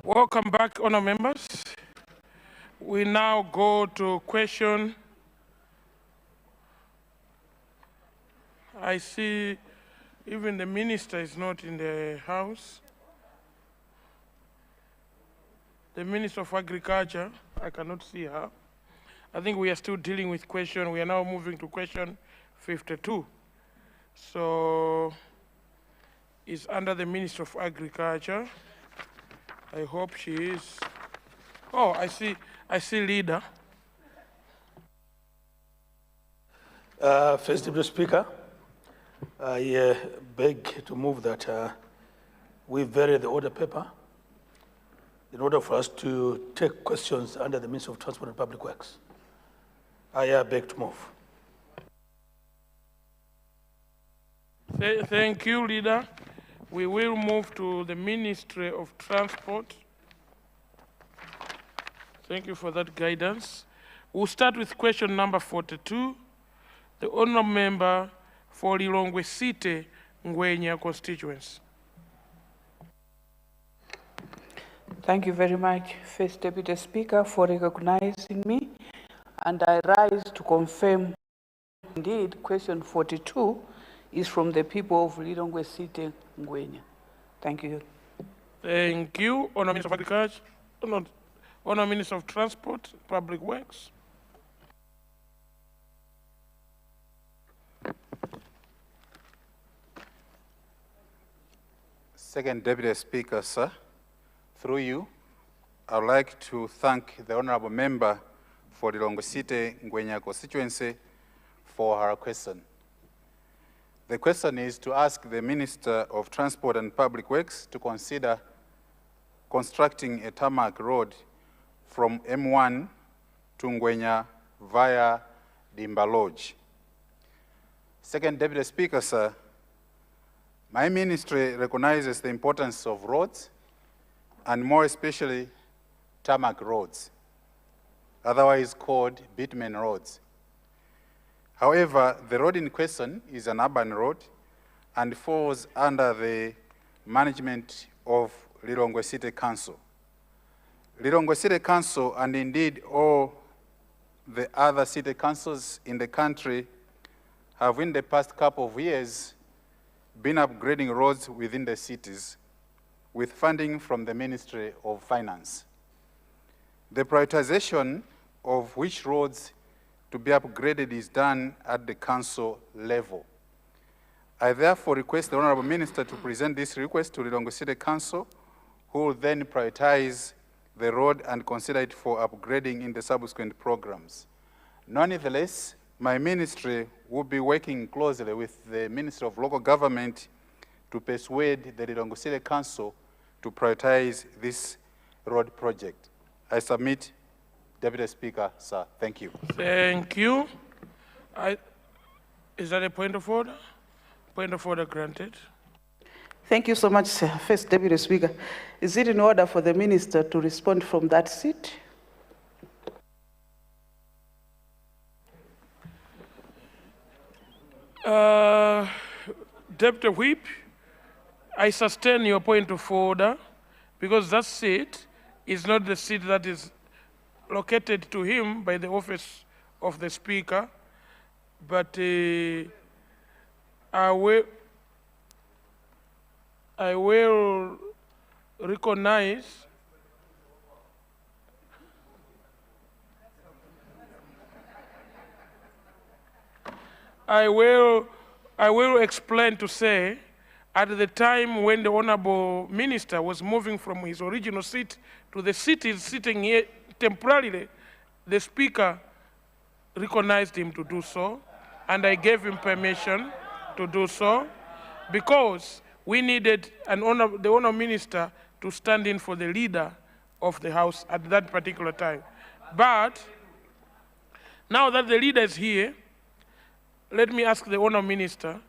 Welcome back, honor members. We now go to question. I see even the minister is not in the house. The Minister of Agriculture, I cannot see her. I think we are still dealing with question. We are now moving to question 52. So it's under the Minister of Agriculture. I hope she is. Oh, I see leader. First Deputy Speaker, I beg to move that we vary the order paper in order for us to take questions under the Ministry of Transport and Public Works. I beg to move. Thank you, leader. We will move to the Ministry of Transport. Thank you for that guidance. We'll start with question number 42. The honourable member for Lilongwe City, Ngwenya constituency. Thank you very much, First Deputy Speaker, for recognizing me. And I rise to confirm, indeed, question 42 is from the people of Lilongwe City, Ngwenya. Thank you. Thank you, Honourable Minister of Agriculture, Honourable Minister of Transport, Public Works. Second Deputy Speaker, sir, through you, I would like to thank the Honourable Member for the Lilongwe City Ngwenya constituency for her question. The question is to ask the Minister of Transport and Public Works to consider constructing a tarmac road from M1 to Ngwenya via Dimba Lodge. Second Deputy Speaker, sir, my ministry recognizes the importance of roads and more especially tarmac roads, otherwise called bitumen roads. However, the road in question is an urban road and falls under the management of Lilongwe City Council. Lilongwe City Council, and indeed all the other city councils in the country, have in the past couple of years been upgrading roads within the cities with funding from the Ministry of Finance. The prioritization of which roads to be upgraded is done at the council level. I therefore request the Honourable Minister to present this request to the Lilongwe City Council, who will then prioritize the road and consider it for upgrading in the subsequent programs. Nonetheless, my ministry will be working closely with the Ministry of Local Government to persuade the Lilongwe City Council to prioritize this road project. I submit, Deputy Speaker, sir. Thank you. Thank you. Is that a point of order? Point of order granted. Thank you so much, sir. First Deputy Speaker. Is it in order for the Minister to respond from that seat? Deputy Whip, I sustain your point of order because that seat is not the seat that is located to him by the office of the Speaker, but I will recognize I will explain to say, at the time when the Honourable Minister was moving from his original seat to the seat he's sitting here temporarily, the Speaker recognized him to do so, and I gave him permission to do so, because we needed the Honourable Minister to stand in for the leader of the House at that particular time. But now that the leader is here, let me ask the Honourable Minister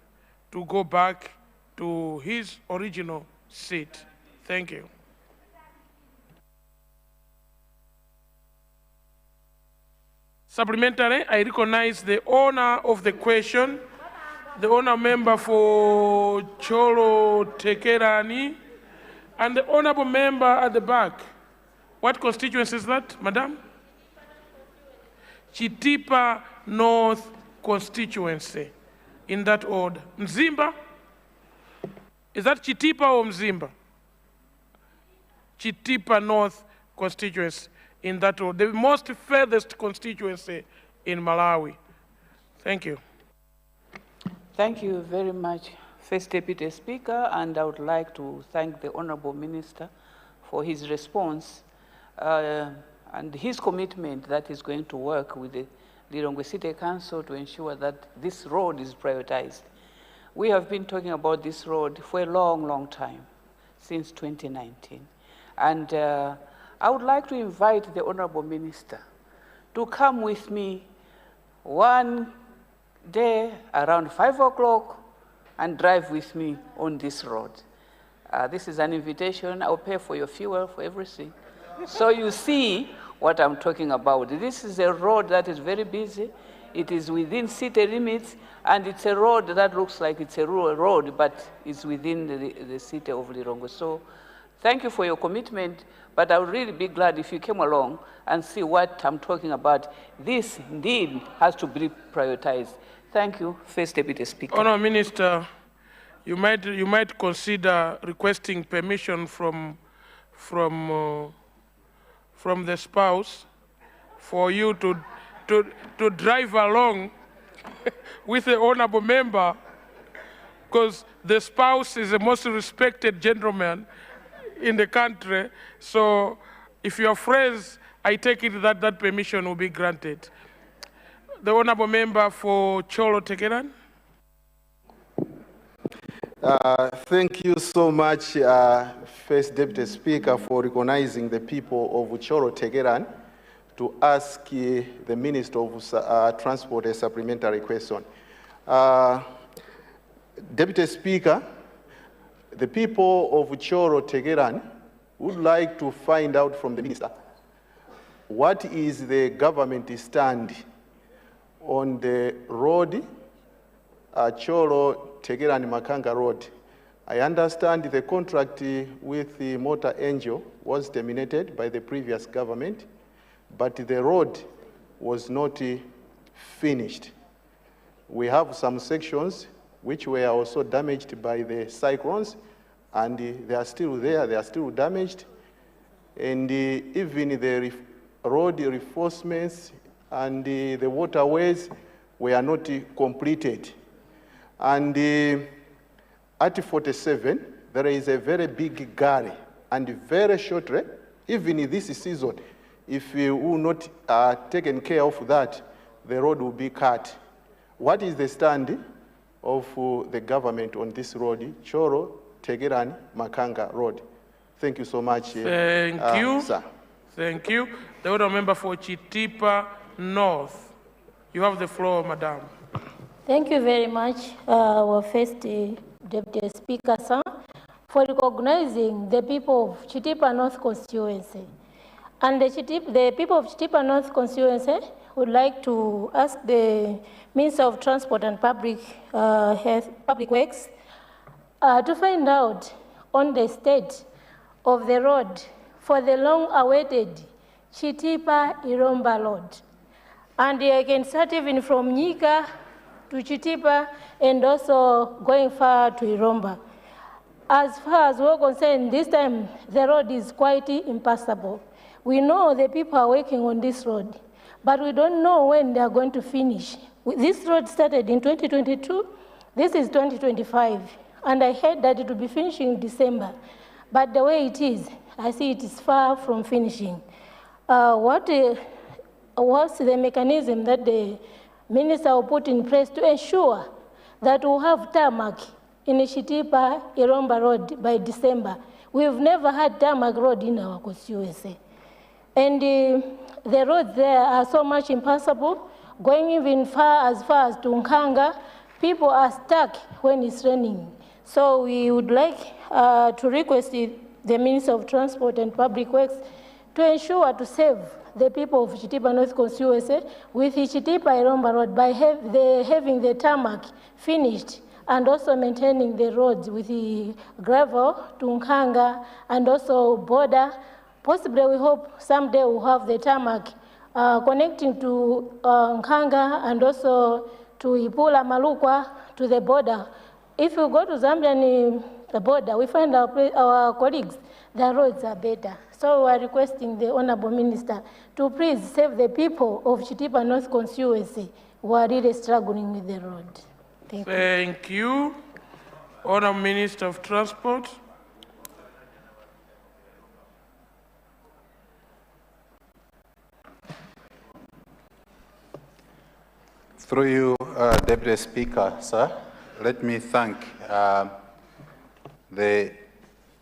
to go back to his original seat. Thank you. Supplementary, I recognize the owner of the question, the owner member for Cholo Tekerani, And the honorable member at the back, what constituency is that, madam? Chitipa North constituency, in that order. Mzimba? Is that Chitipa or Mzimba? Chitipa North constituency, in that order. The most furthest constituency in Malawi. Thank you. Thank you very much, First Deputy Speaker, and I would like to thank the Honorable Minister for his response and his commitment that he's going to work with the Lilongwe City Council to ensure that this road is prioritized. We have been talking about this road for a long, long time, since 2019. And I would like to invite the Honorable Minister to come with me one day around 5 o'clock and drive with me on this road. This is an invitation. I'll pay for your fuel, for everything. So you see what I'm talking about. This is a road that is very busy. It is within city limits, and it's a road that looks like it's a rural road, but it's within the city of Lilongwe. So thank you for your commitment, but I would really be glad if you came along and see what I'm talking about. This indeed has to be prioritized. Thank you, First Deputy Speaker. Honourable Minister, you might consider requesting permission from the spouse for you to drive along with the honourable member, because the spouse is the most respected gentleman in the country. So if you are friends, I take it that that permission will be granted. The honourable member for Cholo Tegeran. Thank you so much, First Deputy Speaker, for recognizing the people of Cholo Tegeran to ask the Minister of Transport a supplementary question. Deputy Speaker, the people of Cholo Tegeran would like to find out from the Minister what is the government stand on the road, Cholo Tegeran Makanga Road. I understand the contract with the Motor Angel was terminated by the previous government, but the road was not finished. We have some sections which were also damaged by the cyclones, and they are still there, they are still damaged. And even the road reinforcements and the waterways were not completed. And at 47, there is a very big gully, and very shortly, even in this season, if you will not taken care of that, the road will be cut. What is the stand of the government on this road, Cholo Tegeran Makanga Road? Thank you so much. Thank you, sir. Thank you. The other member for Chitipa North. You have the floor, madam. Thank you very much, our first Deputy Speaker, sir, for recognizing the people of Chitipa North constituency. And the people of Chitipa North constituency would like to ask the Minister of Transport and Public Works to find out on the state of the road for the long-awaited Chitipa-Iromba Road. And I can start even from Nyika to Chitipa and also going far to Iromba. As far as we're concerned, this time the road is quite impassable. We know the people are working on this road, but we don't know when they are going to finish. This road started in 2022, this is 2025, and I heard that it will be finishing in December. But the way it is, I see it is far from finishing. What's the mechanism that the Minister will put in place to ensure that we'll have tarmac in Chitipa Iromba Road by December? We've never had tarmac road in our constituency. And the roads there are so much impassable, going even far as Tunkanga. People are stuck when it's raining. So we would like to request the Minister of Transport and Public Works to ensure to save the people of Chitipa North constituency with Chitipa Iromba Road by having the tarmac finished and also maintaining the roads with the gravel to Nkanga and also border. Possibly we hope someday we'll have the tarmac connecting to Nkanga and also to Ipula Malukwa to the border. If you go to Zambian border, we find our colleagues, their roads are better. So we are requesting the Honorable Minister to please save the people of Chitipa North constituency who are really struggling with the road. Thank you. Honorable Minister of Transport. Through you, Deputy Speaker, sir, let me thank the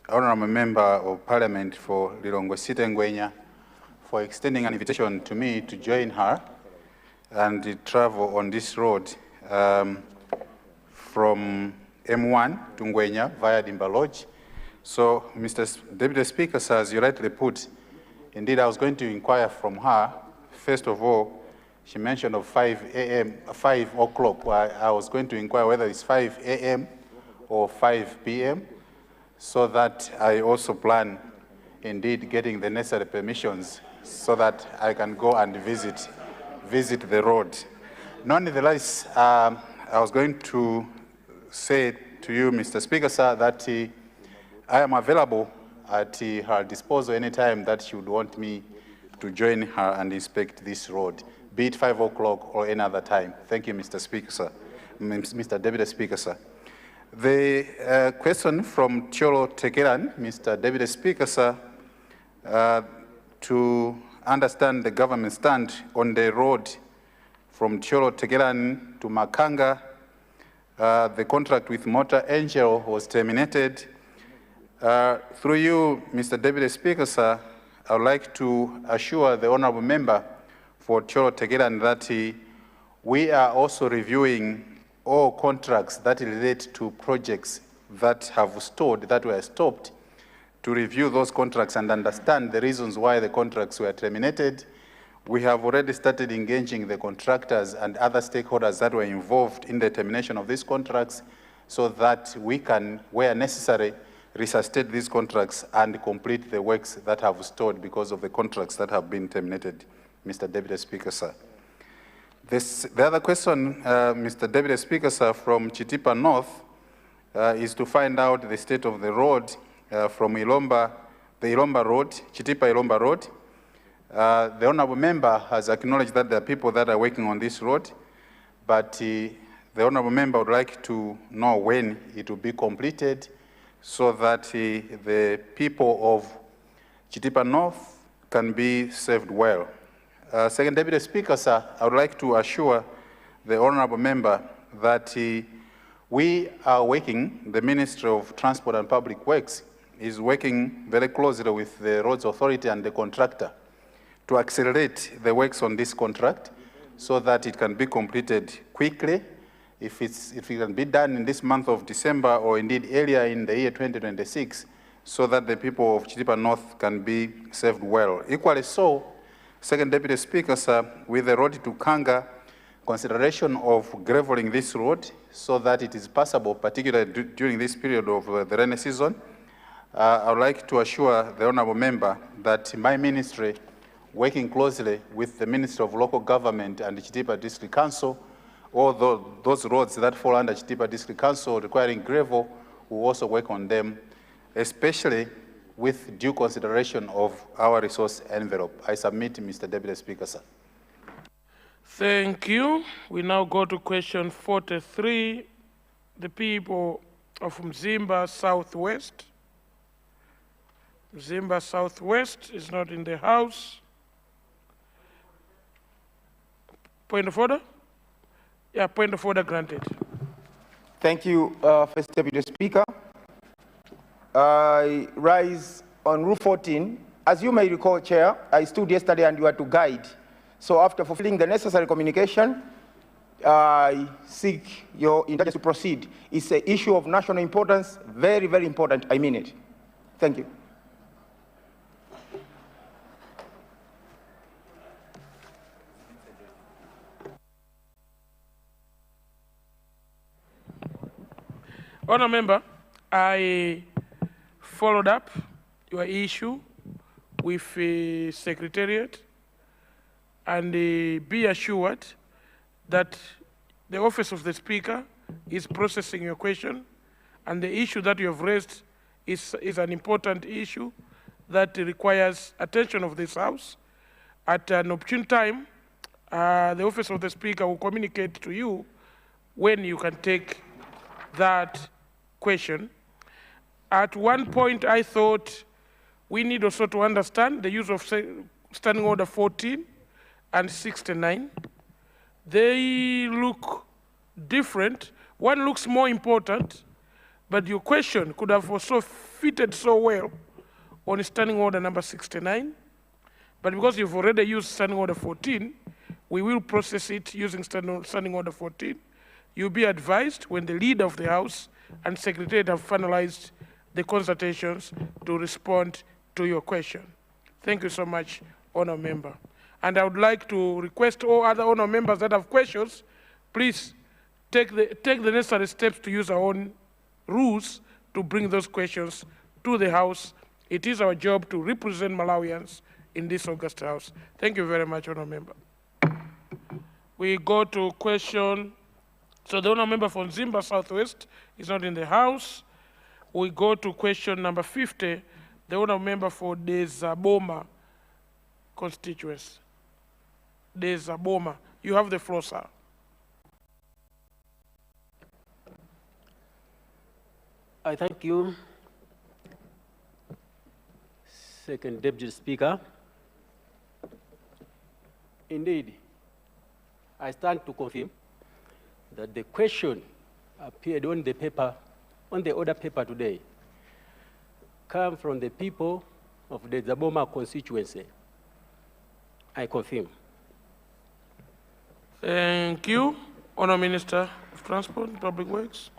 Honourable Member of Parliament for Lilongwe Site Ngwenya for extending an invitation to me to join her and travel on this road from M1 to Ngwenya via Dimba Lodge. So, Mr. Deputy Speaker, sir, as you rightly put, indeed I was going to inquire from her. First of all, she mentioned of 5 o'clock. I was going to inquire whether it's 5 a.m. or 5 p.m. so that I also plan indeed getting the necessary permissions so that I can go and visit the road. Nonetheless, I was going to say to you, Mr. Speaker, sir, that I am available at her disposal anytime that she would want me to join her and inspect this road, be it 5 o'clock or any other time. Thank you, Mr. Speaker, sir. Mr. Deputy Speaker, sir. The question from Cholo Tekeran, Mr. Deputy Speaker, sir, to understand the government stand on the road from Cholo Tekeran to Makanga, the contract with Motor Angel was terminated. Through you, Mr. Deputy Speaker, sir, I would like to assure the Honourable Member for Cholo Tekeran that we are also reviewing all contracts that relate to projects that have stalled, that were stopped, to review those contracts and understand the reasons why the contracts were terminated. We have already started engaging the contractors and other stakeholders that were involved in the termination of these contracts so that we can, where necessary, resuscitate these contracts and complete the works that have stalled because of the contracts that have been terminated, Mr. Deputy Speaker, sir. The other question, Mr. Deputy Speaker, sir, from Chitipa North is to find out the state of the road from Ilomba, the Ilomba Road, Chitipa Ilomba Road. The Honourable Member has acknowledged that there are people that are working on this road, but the Honourable Member would like to know when it will be completed so that the people of Chitipa North can be served well. Second Deputy Speaker, sir, I would like to assure the Honourable Member that we are working, the Ministry of Transport and Public Works is working very closely with the Roads Authority and the contractor to accelerate the works on this contract so that it can be completed quickly. If it can be done in this month of December or indeed earlier in the year 2026, so that the people of Chitipa North can be served well. Equally so, Second Deputy Speaker, sir, with the road to Kanga, consideration of graveling this road so that it is passable, particularly during this period of the rainy season, I would like to assure the Honourable Member that my ministry, working closely with the Ministry of Local Government and the Chitipa District Council, all those roads that fall under Chitipa District Council requiring gravel, will also work on them, especially with due consideration of our resource envelope. I submit, Mr. Deputy Speaker, sir. Thank you. We now go to question 43. The people of Mzimba Southwest. Mzimba Southwest is not in the House. Point of order? Yeah, point of order granted. Thank you, First Deputy Speaker. I rise on Rule 14. As you may recall, Chair, I stood yesterday and you were to guide. So after fulfilling the necessary communication, I seek your indulgence to proceed. It's an issue of national importance, very, very important. I mean it. Thank you. Honourable Member, I followed up your issue with Secretariat, and be assured that the Office of the Speaker is processing your question, and the issue that you have raised is an important issue that requires attention of this House. At an opportune time, the Office of the Speaker will communicate to you when you can take that question. At one point, I thought we need also to understand the use of Standing Order 14 and 69. They look different. One looks more important, but your question could have also fitted so well on Standing Order number 69. But because you've already used Standing Order 14, we will process it using Standing Order 14. You'll be advised when the leader of the House and Secretariat have finalized the consultations to respond to your question. Thank you so much, Honourable Member. And I would like to request all other Honourable Members that have questions, please take the necessary steps to use our own rules to bring those questions to the House. It is our job to represent Malawians in this August House. Thank you very much, Honourable Member. We go to question, so the Honourable Member for Nzimba Southwest is not in the House. We go to question number 50, the Honourable Member for Desaboma constituency. Desaboma, you have the floor, sir. I thank you, Second Deputy Speaker. Indeed, I stand to confirm that the question appeared on the paper, on the order paper today, come from the people of the Zaboma constituency. I confirm. Thank you. Honourable Minister of Transport and Public Works.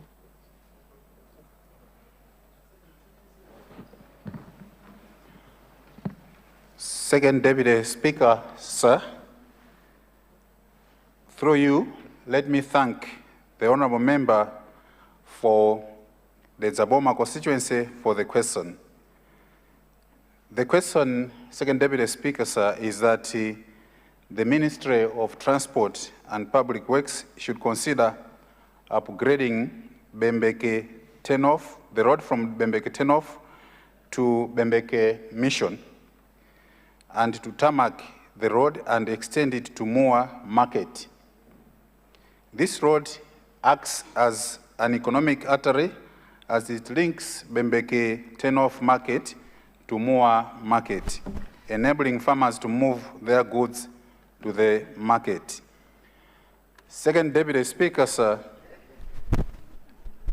Second Deputy Speaker, sir, through you, let me thank the Honourable Member for the Zaboma constituency for the question. The question, Second Deputy Speaker, sir, is that the Ministry of Transport and Public Works should consider upgrading Bembeke turnoff, the road from Bembeke turnoff to Bembeke Mission, and to tarmac the road and extend it to Moa Market. This road acts as an economic artery as it links Bembeke turnoff market to Moa Market, enabling farmers to move their goods to the market. Second Deputy Speaker, sir,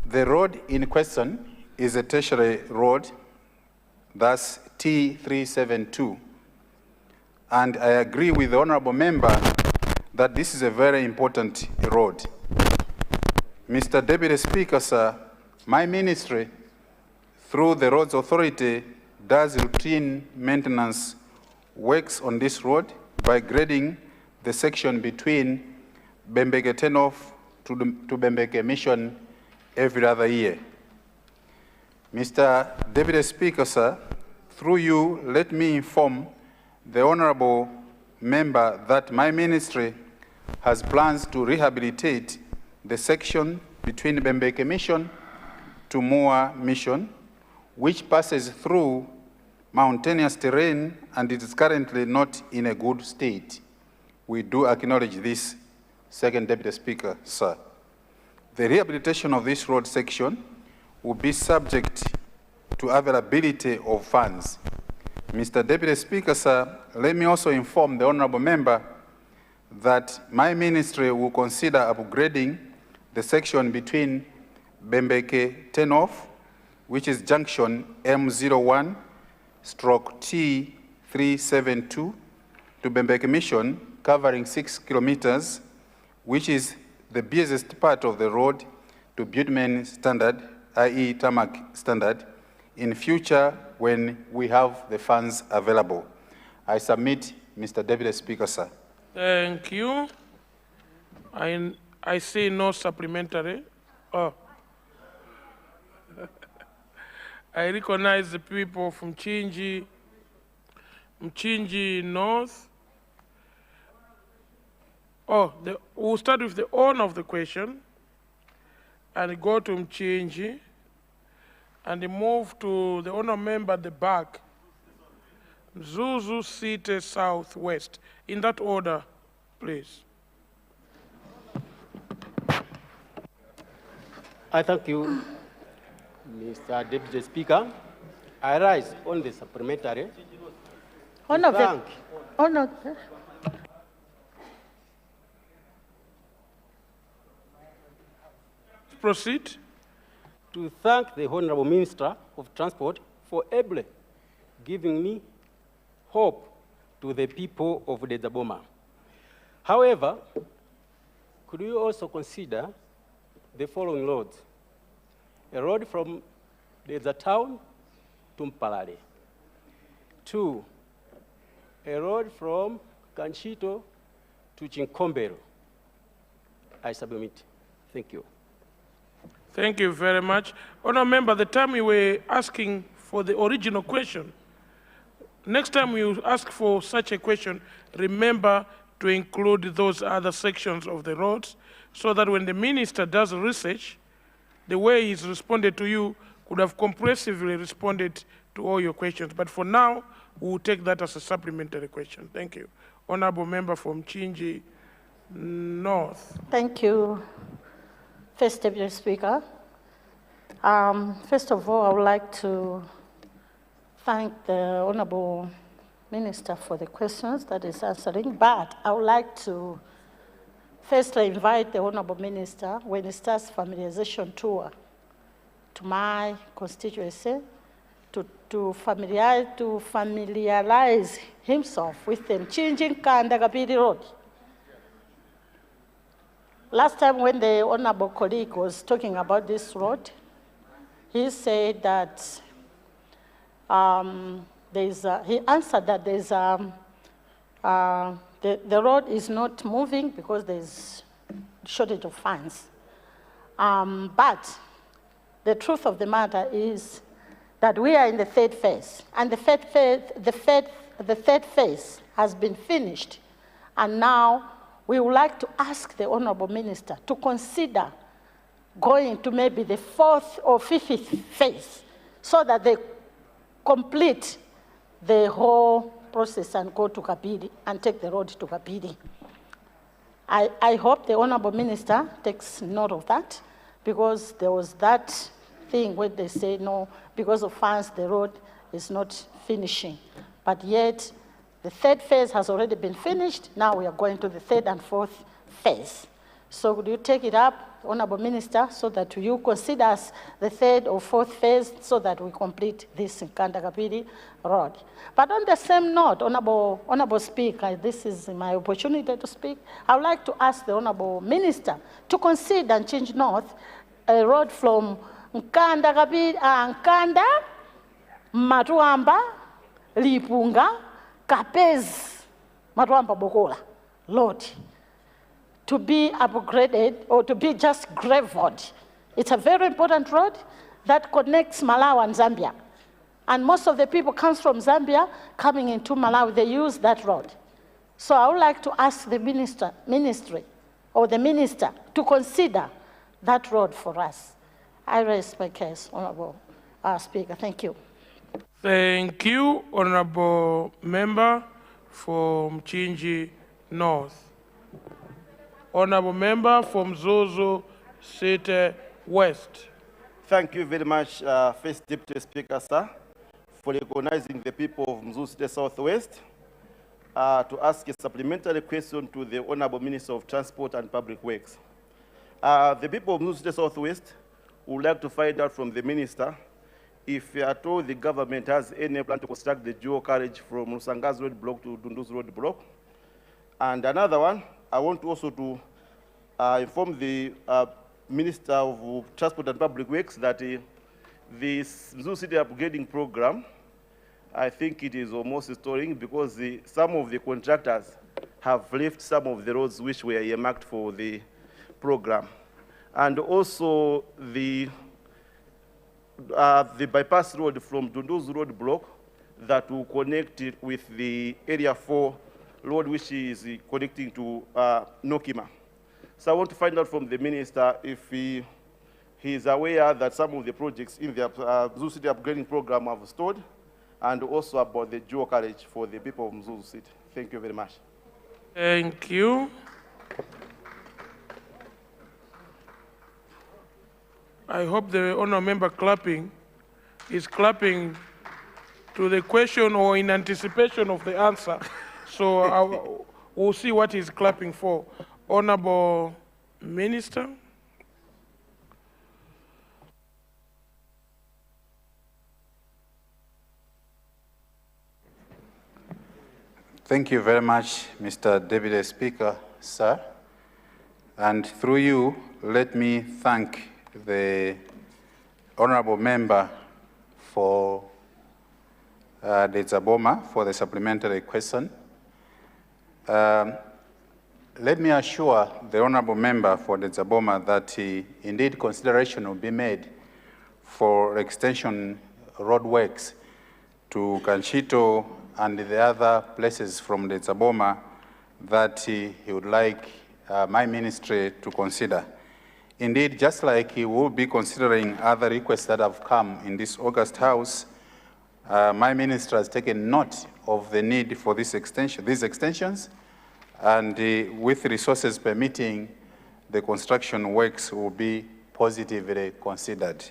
the road in question is a tertiary road, thus T372. And I agree with the Honourable Member that this is a very important road. Mr. Deputy Speaker, sir, my ministry, through the Roads Authority, does routine maintenance works on this road by grading the section between Bembeke turnoff to Bembeke Mission every other year. Mr. Deputy Speaker, sir, through you, let me inform the Honourable Member that my ministry has plans to rehabilitate the section between Bembeke Mission to Moa Mission, which passes through mountainous terrain and it is currently not in a good state. We do acknowledge this, Second Deputy Speaker, sir. The rehabilitation of this road section will be subject to availability of funds. Mr. Deputy Speaker, sir, let me also inform the Honourable Member that my ministry will consider upgrading the section between Bembeke turnoff, which is junction M01/T372, to Bembeke Mission, covering 6 kilometers, which is the busiest part of the road to bitumen standard, i.e. tarmac standard, in future when we have the funds available. I submit, Mr. Deputy Speaker, sir. Thank you. I see no supplementary. Oh. I recognize the people from Mchinji North. Oh, we'll start with the owner of the question and go to Mchinji and move to the owner member at the back, Zuzu City Southwest. In that order, please. I thank you, Mr. Deputy Speaker. I rise on the supplementary. Proceed. To thank the Honorable Minister of Transport for ably giving me hope to the people of the Zaboma. However, could you also consider the following roads? A road from the town to Mpalale. 2, a road from Kanchito to Chinkombero. I submit. Thank you. Thank you very much. Honourable Member, the time you were asking for the original question, next time you ask for such a question, remember to include those other sections of the roads so that when the minister does research, the way he's responded to you could have comprehensively responded to all your questions. But for now, we'll take that as a supplementary question. Thank you. Honourable Member from Mchinji North. Thank you, First Deputy Speaker. First of all, I would like to thank the Honourable Minister for the questions that is answering, but I would like to firstly invite the Honourable Minister, when he starts familiarization tour to my constituency, to familiarize himself with the Mchinji Nkanda Road. Last time when the honorable colleague was talking about this road, he said that he answered that the road is not moving because there's shortage of funds. But the truth of the matter is that we are in the third phase, and the third phase has been finished, and now we would like to ask the Honourable Minister to consider going to maybe the 4th or 5th phase so that they complete the whole process and go to Kapili and take the road to Kapili. I hope the Honourable Minister takes note of that, because there was that thing where they say, no, because of funds, the road is not finishing. But yet, the third phase has already been finished. Now we are going to the 3rd and 4th phase. So would you take it up, Honourable Minister, so that you consider us the 3rd or 4th phase so that we complete this Nkanda Kapili road. But on the same note, Honourable Speaker, this is my opportunity to speak. I would like to ask the Honourable Minister to consider and change north a road from Nkanda Kapili, Nkanda, Matuamba, Lipunga, Kapez, Matuamba Bokola, Lord, to be upgraded or to be just gravelled. It's a very important road that connects Malawi and Zambia. And most of the people comes from Zambia coming into Malawi, they use that road. So I would like to ask the minister to consider that road for us. I raise my case, Honourable Speaker. Thank you. Thank you, Honourable Member from Mchinji North. Honourable Member from Zozo City West. Thank you very much, First Deputy Speaker, sir, for recognizing the people of Mzuzu City Southwest to ask a supplementary question to the Honourable Minister of Transport and Public Works. The people of Mzuzu City Southwest would like to find out from the Minister if at all the government has any plan to construct the dual carriage from Lusanga's Road Block to Dundu's Road Block. And another one, I want also to inform the Minister of Transport and Public Works that this Mzuzu City upgrading program, I think it is almost restoring, because some of the contractors have left some of the roads which were earmarked for the program. And also the the bypass road from Dunduzu Road block that will connect it with the Area 4 road, which is connecting to Nokima. So I want to find out from the minister if he is aware that some of the projects in the Mzuzu City upgrading program have stalled, and also about the dual carriage for the people of Mzuzu City. Thank you very much. Thank you. I hope the honourable member clapping is clapping to the question or in anticipation of the answer. So we'll see what he's clapping for. Honourable Minister. Thank you very much, Mr. Deputy Speaker, sir. And through you, let me thank the honorable member for the Zaboma for the supplementary question. Let me assure the honorable member for the Zaboma that indeed consideration will be made for extension road works to Kanchito and the other places from the Zaboma that he would like my ministry to consider. Indeed, just like he will be considering other requests that have come in this August House, my ministry has taken note of the need for these extensions, and with resources permitting, the construction works will be positively considered.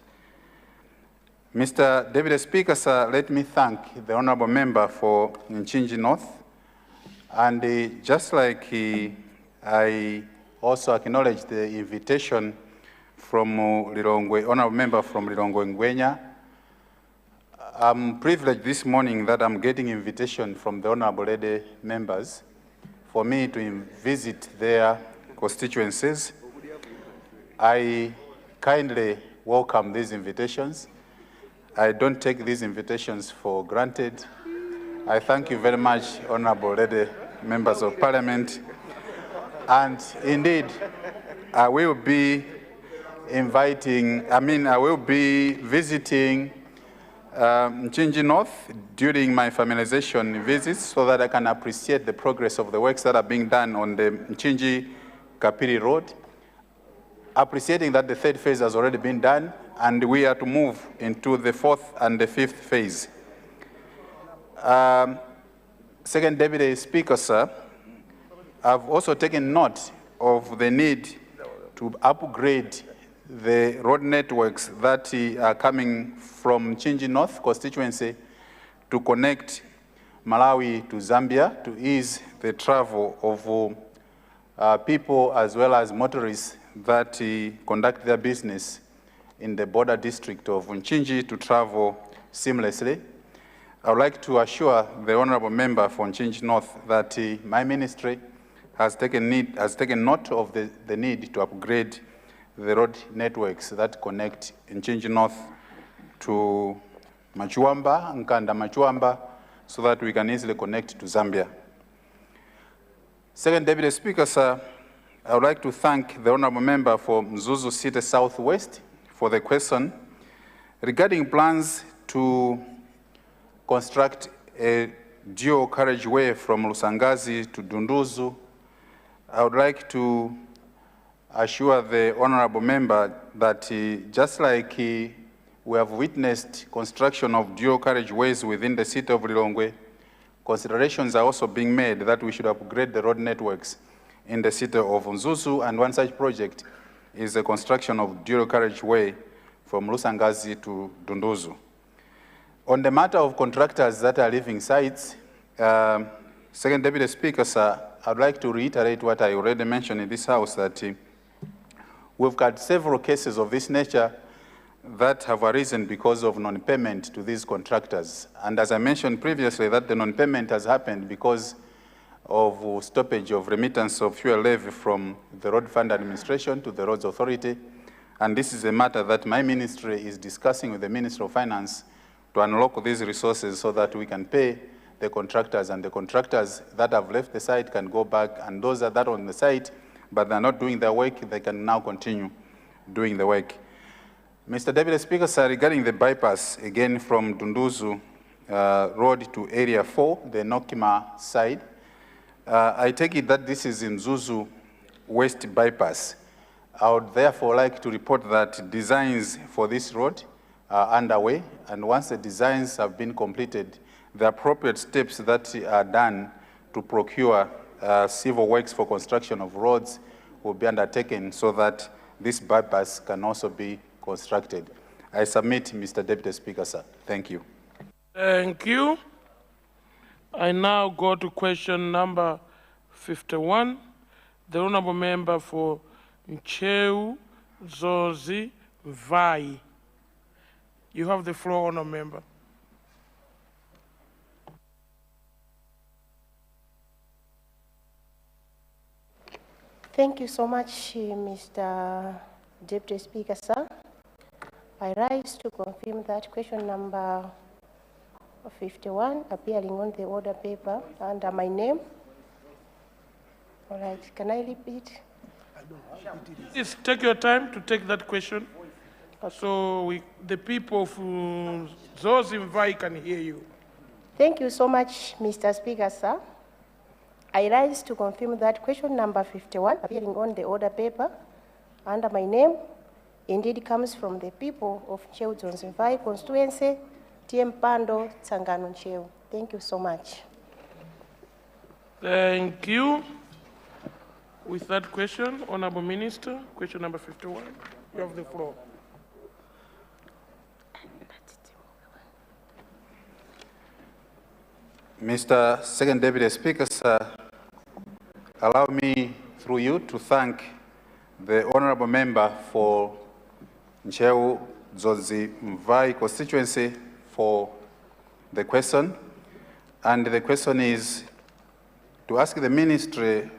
Mr. Deputy Speaker, sir, let me thank the honorable member for Nchinji North, and just like I also acknowledge the invitation from Lilongwe, honorable member from Lilongwe Ngwenya. I'm privileged this morning that I'm getting invitation from the honorable lady members for me to visit their constituencies. I kindly welcome these invitations. I don't take these invitations for granted. I thank you very much, honorable lady members of parliament. And indeed, I will be I will be visiting Nchinji North during my familiarization visits so that I can appreciate the progress of the works that are being done on the Nchinji Kapiri Road, appreciating that the third phase has already been done and we are to move into the fourth and the fifth phase. Second Deputy Speaker, sir, I've also taken note of the need to upgrade the road networks that are coming from Nchinji North constituency to connect Malawi to Zambia to ease the travel of people as well as motorists that conduct their business in the border district of Nchinji to travel seamlessly. I would like to assure the honorable member for Nchinji North that my ministry has taken note of the need to upgrade the road networks that connect Nchinji North to Machuamba, Nkanda Machuamba, so that we can easily connect to Zambia. Second Deputy Speaker, sir, I would like to thank the honorable member for Mzuzu City Southwest for the question regarding plans to construct a dual carriageway from Lusangazi to Dunduzu. I would like to assure the honorable member that just like we have witnessed construction of dual carriageways within the city of Lilongwe, considerations are also being made that we should upgrade the road networks in the city of Mzuzu, and one such project is the construction of dual carriageway from Lusangazi to Dunduzu. On the matter of contractors that are leaving sites, Second Deputy Speaker, sir, I'd like to reiterate what I already mentioned in this House, that we've got several cases of this nature that have arisen because of non-payment to these contractors. And as I mentioned previously, that the non-payment has happened because of stoppage of remittance of fuel levy from the Road Fund Administration to the Roads Authority. And this is a matter that my ministry is discussing with the Minister of Finance to unlock these resources so that we can pay the contractors, and the contractors that have left the site can go back, and those that are on the site but they're not doing their work, they can now continue doing the work. Mr. Deputy Speaker, sir, regarding the bypass, again from Dunduzu Road to Area 4, the Nokima side, I take it that this is in Mzuzu West bypass. I would therefore like to report that designs for this road are underway, and once the designs have been completed, the appropriate steps that are done to procure civil works for construction of roads will be undertaken so that this bypass can also be constructed. I submit, Mr. Deputy Speaker, sir. Thank you. Thank you. I now go to question number 51. The honorable member for Ncheu Zozi Vai. You have the floor, honorable member. Thank you so much, Mr. Deputy Speaker, sir. I rise to confirm that question number 51 appearing on the order paper under my name. All right, can I repeat? Please take your time to take that question. Okay. So the people of Zozimvai can hear you. Thank you so much, Mr. Speaker, sir. I rise to confirm that question number 51 appearing on the order paper under my name indeed comes from the people of Ncheu Zozimvai constituency, Tiempando, Tsangano, Ncheu. Thank you so much. Thank you. With that question, Honorable Minister, question number 51, you have the floor. Mr. Second Deputy Speaker, sir, allow me through you to thank the honorable member for Ncheu Zozimvai constituency for the question. And the question is to ask the Minister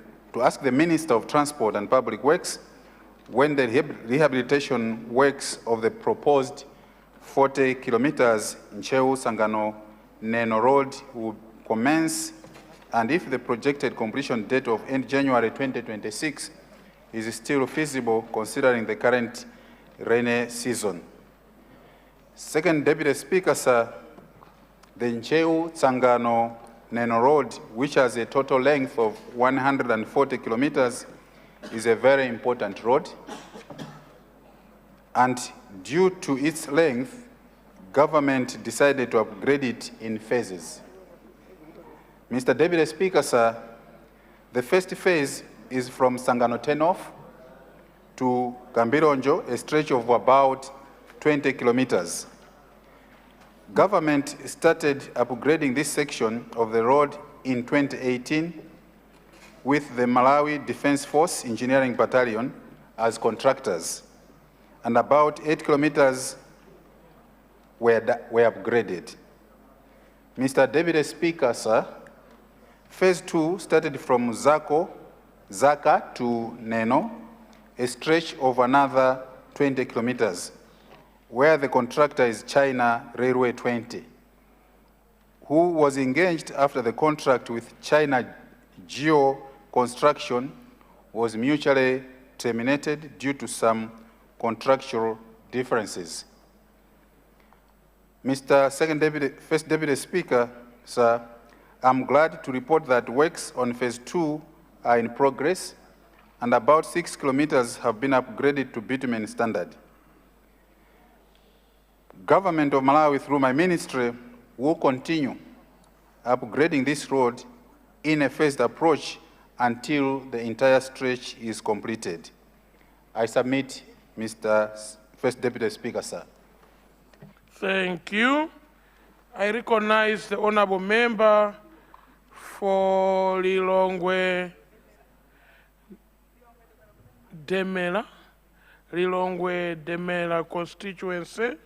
of Transport and Public Works when the rehabilitation works of the proposed 40 kilometers Ncheu Sangano Neno Road will commence, and if the projected completion date of end January 2026 is still feasible considering the current rainy season. Second Deputy Speaker, sir, the Ncheu Sangano Neno Road, which has a total length of 140 kilometers, is a very important road. And due to its length, government decided to upgrade it in phases. Mr. Deputy Speaker, sir, the first phase is from Sangano Turnoff to Gambironjo, a stretch of about 20 kilometers. Government started upgrading this section of the road in 2018 with the Malawi Defense Force Engineering Battalion as contractors, and about 8 kilometers were upgraded. Mr. Deputy Speaker, sir, phase 2 started from Zaka to Neno, a stretch of another 20 kilometers, where the contractor is China Railway 20, who was engaged after the contract with China Geo Construction was mutually terminated due to some contractual differences. Mr. First Deputy Speaker, sir, I'm glad to report that works on phase 2 are in progress, and about 6 kilometers have been upgraded to bitumen standard. Government of Malawi, through my ministry, will continue upgrading this road in a phased approach until the entire stretch is completed. I submit, Mr. First Deputy Speaker, sir. Thank you. I recognize the honorable member for Lilongwe Demela constituency.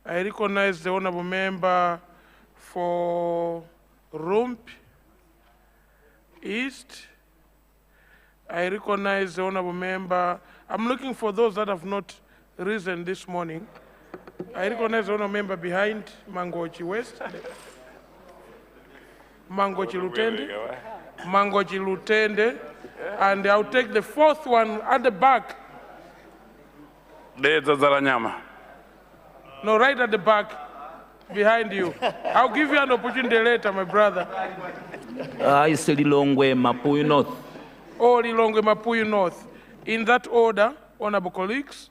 I recognize the honorable member for Rump East. I recognize the honorable member. I'm looking for those that have not risen this morning. I recognize the honorable member behind Mangochi West. Mangochi Lutende. And I'll take the fourth one at the back. No, right at the back, behind you. I'll give you an opportunity later, my brother. It's Lilongwe, Mapuyu North. Oh, Lilongwe, Mapuyu North. In that order, honorable colleagues.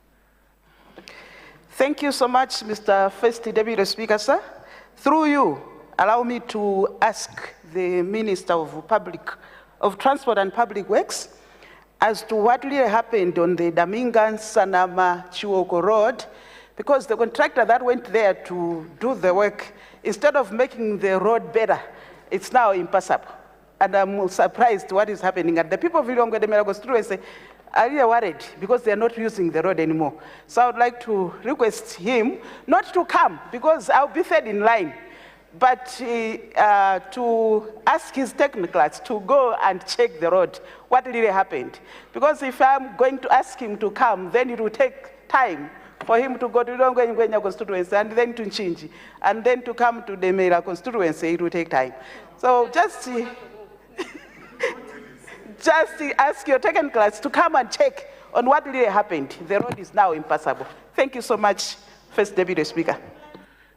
Thank you so much, Mr. First Deputy Speaker, sir. Through you, allow me to ask the Minister of Transport and Public Works as to what really happened on the Damingan-Sanama-Chiwoko Road, because the contractor that went there to do the work, instead of making the road better, it's now impassable. And I'm surprised what is happening. And the people of Lilongwe Demela constituency are really worried because they are not using the road anymore. So I would like to request him not to come, because I'll be third in line, but to ask his technocrats to go and check the road, what really happened. Because if I'm going to ask him to come, then it will take time for him to go to Lilongwe constituency and then to Nchinji, and then to come to the Mera constituency, it will take time. So just ask your technocrats to come and check on what really happened. The road is now impassable. Thank you so much, First Deputy Speaker.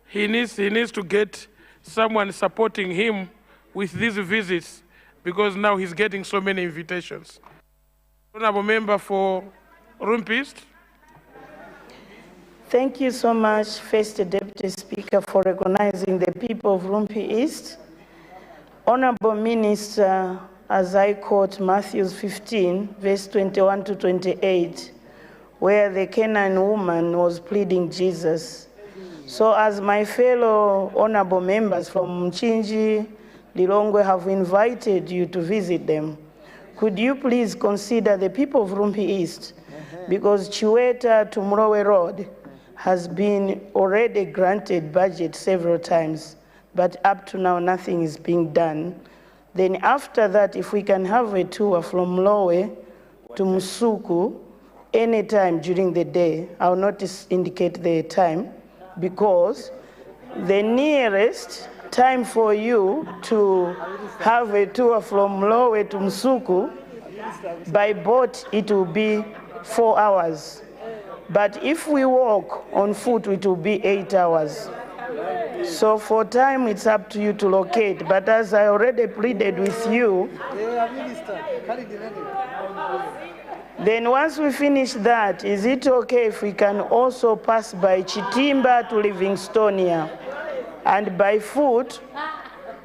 He needs to get someone supporting him with these visits, because now he's getting so many invitations. Honorable member for Rumpi East. Thank you so much, First Deputy Speaker, for recognizing the people of Rumpi East. Honorable Minister, as I quote Matthew 15, verse 21 to 28, where the Canaan woman was pleading Jesus. So as my fellow honorable members from Nchinji, Lilongwe have invited you to visit them, could you please consider the people of Rumpi East, because Chiweta to Mrowe Road has been already granted budget several times, but up to now nothing is being done. Then after that, if we can have a tour from Mlowe to Musuku anytime during the day, I'll not indicate the time, because the nearest time for you to have a tour from Mlowe to Musuku, by boat it will be 4 hours. But if we walk on foot, it will be 8 hours. So for time, it's up to you to locate. But as I already pleaded with you, then once we finish that, is it okay if we can also pass by Chitimba to Livingstonia? And by foot,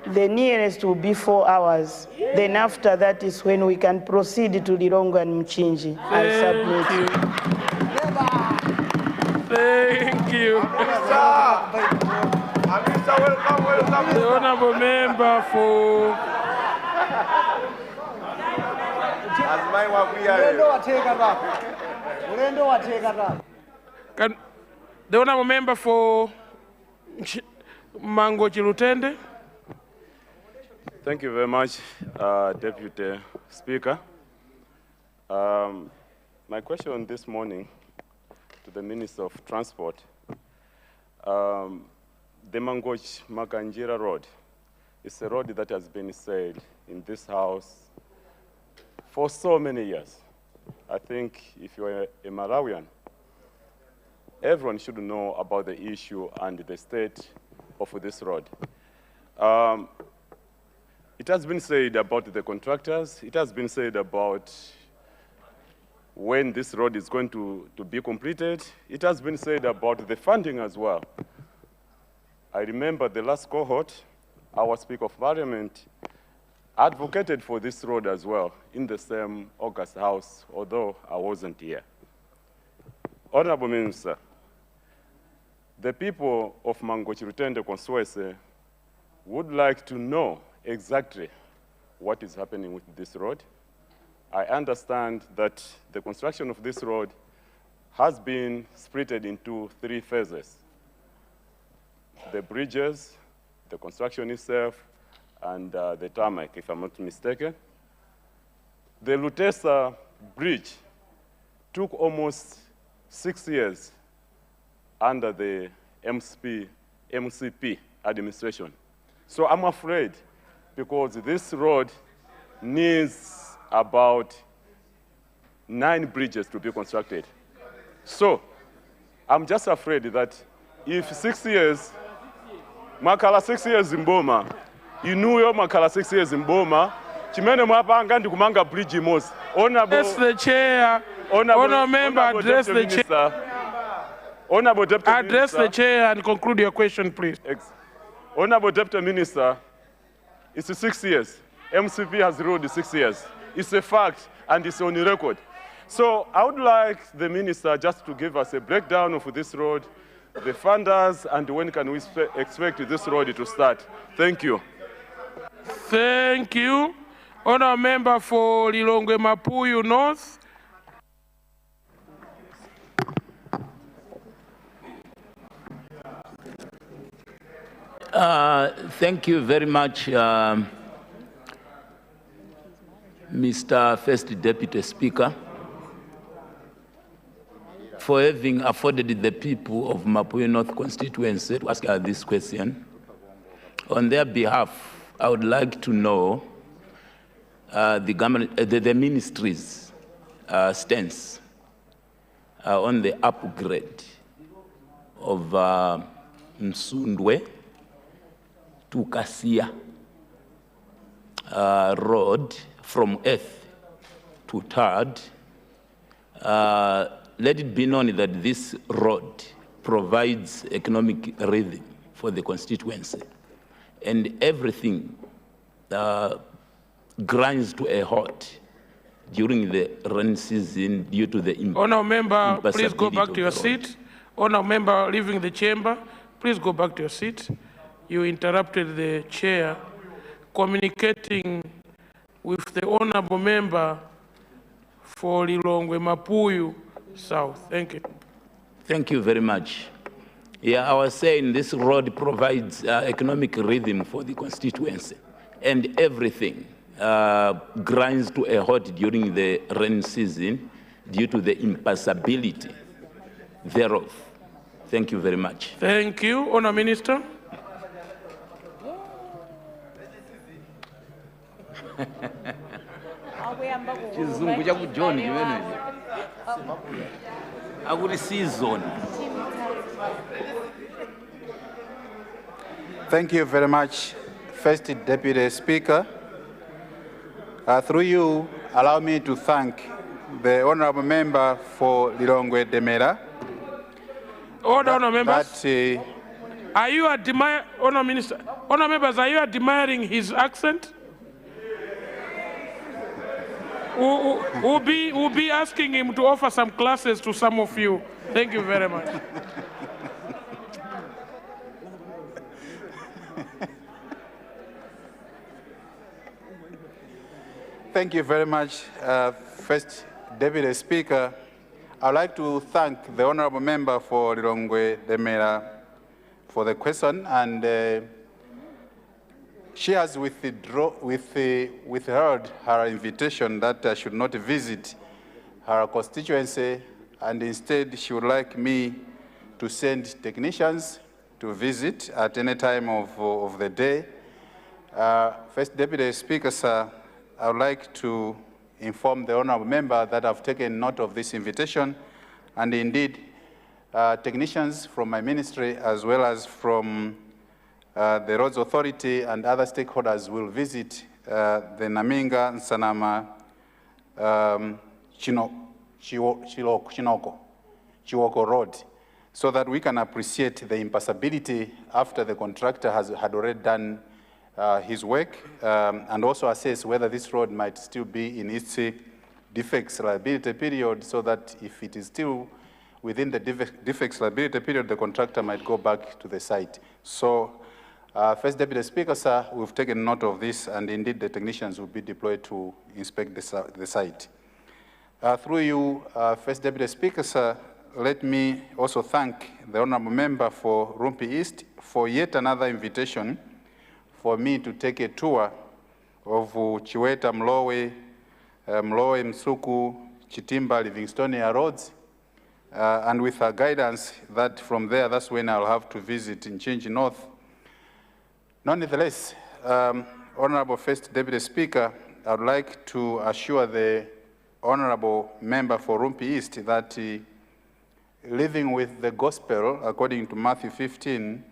the nearest will be 4 hours. Then after that is when we can proceed to Lilongwe and Mchinji. Thank you. The honorable member for the honorable member for Mango Chilutende. Thank you very much, Deputy Speaker. My question this morning to the Minister of Transport, the Mangoch Makanjira Road is a road that has been said in this House for so many years. I think if you're a Malawian, everyone should know about the issue and the state of this road. It has been said about the contractors, it has been said about when this road is going to be completed, it has been said about the funding as well. I remember the last cohort, our Speaker of Parliament advocated for this road as well in the same August House, although I wasn't here. Honorable Minister, the people of Mangochi-Rutende constituency would like to know exactly what is happening with this road. I understand that the construction of this road has been splitted into 3 phases. The bridges, the construction itself, and the tarmac, if I'm not mistaken. The Lutesa Bridge took almost 6 years under the MCP administration. So I'm afraid, because this road needs about 9 bridges to be constructed. So I'm just afraid that if 6 years, makala 6 years in Boma, inuyo makala 6 years in Boma, chimene mwapanga ndi kumanga bridge imosi. Address the chair. Honorable member, address the chair. Honorable Deputy Address Minister, the chair and conclude your question, please. Honorable Deputy Minister, it's 6 years. MCP has ruled 6 years. It's a fact and it's on record. So I would like the minister just to give us a breakdown of this road, the funders, and when can we expect this road to start. Thank you. Thank you. Honorable member for Lilongwe Mapuyu North. Thank you very much, Mr. First Deputy Speaker, for having afforded the people of Mapuyu North constituency to ask this question. On their behalf, I would like to know the ministry's stance on the upgrade of Msundwe to Kasia road from Earth to Third. Let it be known that this road provides economic rhythm for the constituency, and everything grinds to a halt during the rain season due to the Honourable member, please go back to your seat. Honourable member leaving the chamber, please go back to your seat. You interrupted the chair communicating with the honourable member for Lilongwe Mapuyu South. Thank you. Thank you very much. Yeah, I was saying this road provides economic rhythm for the constituency, and everything grinds to a halt during the rain season due to the impassability thereof. Thank you very much. Thank you. Honourable Minister. Chizungu cha ku John chimene akuti season. Thank you very much, First Deputy Speaker. Through you, allow me to thank the honourable member for Lilongwe Demera. Honourable members. Are you admiring, Honourable Minister? Honourable members, are you admiring his accent? We'll be asking him to offer some classes to some of you. Thank you very much. Thank you very much, First Deputy Speaker. I'd like to thank the honourable member for Lilongwe Demera for the question, and she has withheld her invitation that I should not visit her constituency, and instead she would like me to send technicians to visit at any time of the day. First Deputy Speaker, sir, I would like to inform the honourable member that I've taken note of this invitation, and indeed technicians from my ministry as well as from the Roads Authority and other stakeholders will visit the Naminga Nsanama Chiwoko Road, so that we can appreciate the impassability after the contractor had already done his work, and also assess whether this road might still be in its defects liability period, so that if it is still within the defects liability period, the contractor might go back to the site. So, First Deputy Speaker, sir, we've taken note of this, and indeed the technicians will be deployed to inspect the site. Through you, First Deputy Speaker, sir, let me also thank the honourable member for Rumpi East for yet another invitation for me to take a tour of Chiweta, Mlowe, Msuku, Chitimba, Livingstonia roads, and with her guidance that from there, that's when I'll have to visit Nchinji North. Nonetheless, Honourable First Deputy Speaker, I would like to assure the Honourable Member for Rumpi East that living with the gospel according to Matthew 15,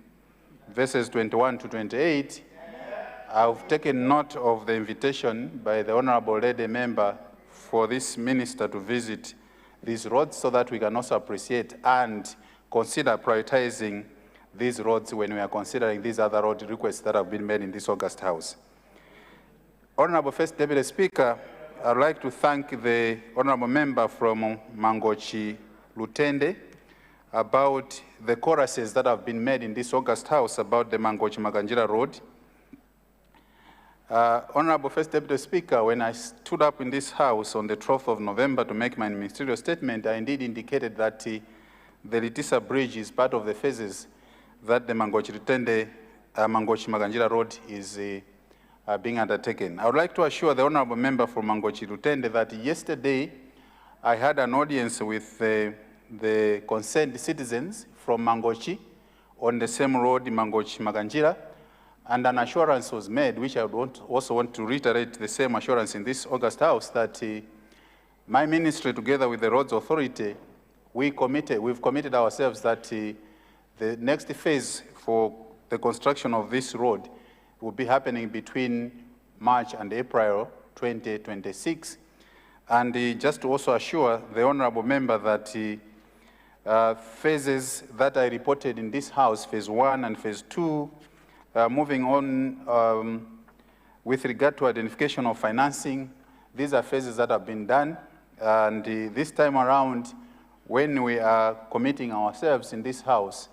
verses 21 to 28, I've taken note of the invitation by the Honorable Lady Member for this minister to visit these roads so that we can also appreciate and consider prioritizing these roads when we are considering these other road requests that have been made in this August House. Honorable First Deputy Speaker, I'd like to thank the Honorable Member from Mangochi Lutende about the choruses that have been made in this August House about the Mangochi Maganjira Road. Honorable First Deputy Speaker, when I stood up in this House on the 12th of November to make my ministerial statement, I indeed indicated that the Litisa Bridge is part of the phases that the Mangochi Maganjira Road is being undertaken. I would like to assure the Honorable Member from Mangochi Lutende that yesterday I had an audience with the concerned citizens from Mangochi on the same road, Mangochi Maganjira, and an assurance was made, which I would also want to reiterate the same assurance in this August House, that my ministry, together with the Roads Authority, we've committed ourselves that the next phase for the construction of this road will be happening between March and April 2026. And just to also assure the Honorable Member that phases that I reported in this House, phase 1 and phase 2, moving on with regard to identification of financing, these are phases that have been done. And this time around, when we are committing ourselves in this House,